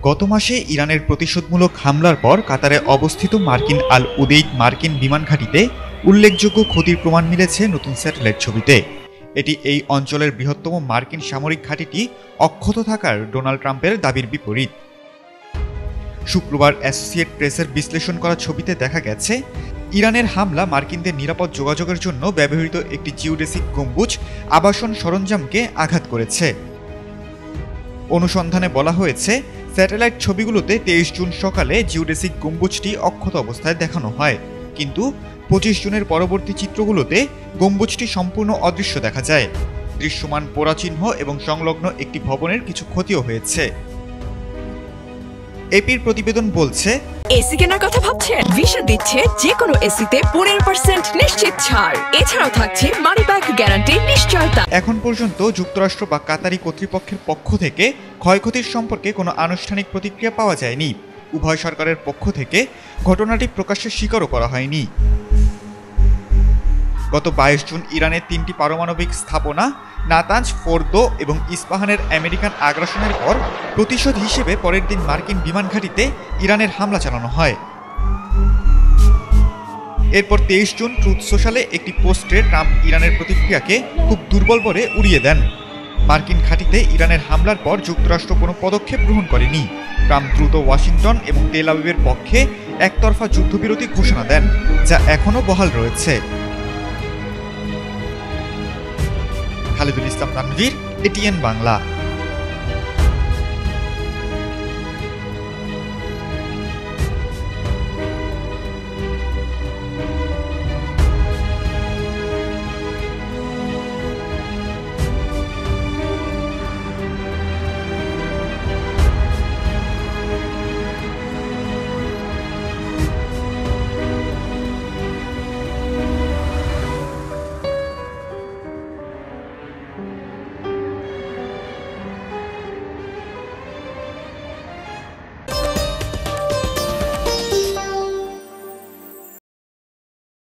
গত মাসে ইরানের প্রতিশোধমূলক হামলার পর কাতারে অবস্থিত মার্কিন আল উদেইদ মার্কিন বিমান ঘাঁটিতে উল্লেখযোগ্য ক্ষতির প্রমাণ মিলেছে নতুন স্যাটেলাইট ছবিতে। এটি এই অঞ্চলের বৃহত্তম মার্কিন সামরিক ঘাঁটিটি অক্ষত থাকার ডোনাল্ড ট্রাম্পের দাবির বিপরীত। শুক্রবার অ্যাসোসিয়েট প্রেসের বিশ্লেষণ করা ছবিতে দেখা গেছে, ইরানের হামলা মার্কিনদের নিরাপদ যোগাযোগের জন্য ব্যবহৃত একটি জিওডেসিক গম্বুজ আবাসন সরঞ্জামকে আঘাত করেছে। অনুসন্ধানে বলা হয়েছে, স্যাটেলাইট ছবিগুলোতে 23 জুন সকালে জিওডেসিক গম্বুজটি অক্ষত অবস্থায় দেখানো হয়, কিন্তু 25 জুনের পরবর্তী চিত্রগুলোতে গম্বুজটি সম্পূর্ণ অদৃশ্য দেখা যায়। দৃশ্যমান পোড়াচিহ্ন এবং সংলগ্ন একটি ভবনের কিছু ক্ষতিও হয়েছে। এপির প্রতিবেদন বলছে, এসি কেনার কথা ভাবছেন? ভিশন দিচ্ছে যে কোনো এসিতে 15% নিশ্চিত ছাড়। এছাড়াও থাকছে মানি ব্যাক গ্যারান্টি নিশ্চয়তা। এখন পর্যন্ত যুক্তরাষ্ট্র বা কাতারি কর্তৃপক্ষের পক্ষ থেকে ক্ষয়ক্ষতির সম্পর্কে কোনো আনুষ্ঠানিক প্রতিক্রিয়া পাওয়া যায়নি। উভয় সরকারের পক্ষ থেকে ঘটনাটি প্রকাশ্যে স্বীকারও করা হয়নি। গত 22 জুন ইরানের 3টি পারমাণবিক স্থাপনা নাতাঞ্জ, ফোর্দো এবং ইস্পাহানের আমেরিকান আগ্রাসনের পর প্রতিশোধ হিসেবে পরের দিন মার্কিন বিমান ঘাঁটিতে ইরানের হামলা চালানো হয়। এরপর 23 জুন ট্রুথ সোশ্যালে একটি পোস্টে ট্রাম্প ইরানের প্রতিক্রিয়াকে খুব দুর্বল বলে উড়িয়ে দেন। মার্কিন ঘাঁটিতে ইরানের হামলার পর যুক্তরাষ্ট্র কোনো পদক্ষেপ গ্রহণ করেনি। ট্রাম্প দ্রুত ওয়াশিংটন এবং তেল আবিবের পক্ষে একতরফা যুদ্ধবিরতি ঘোষণা দেন, যা এখনও বহাল রয়েছে। খালিদুল ইসলাম তানভীর, এটিএন বাংলা।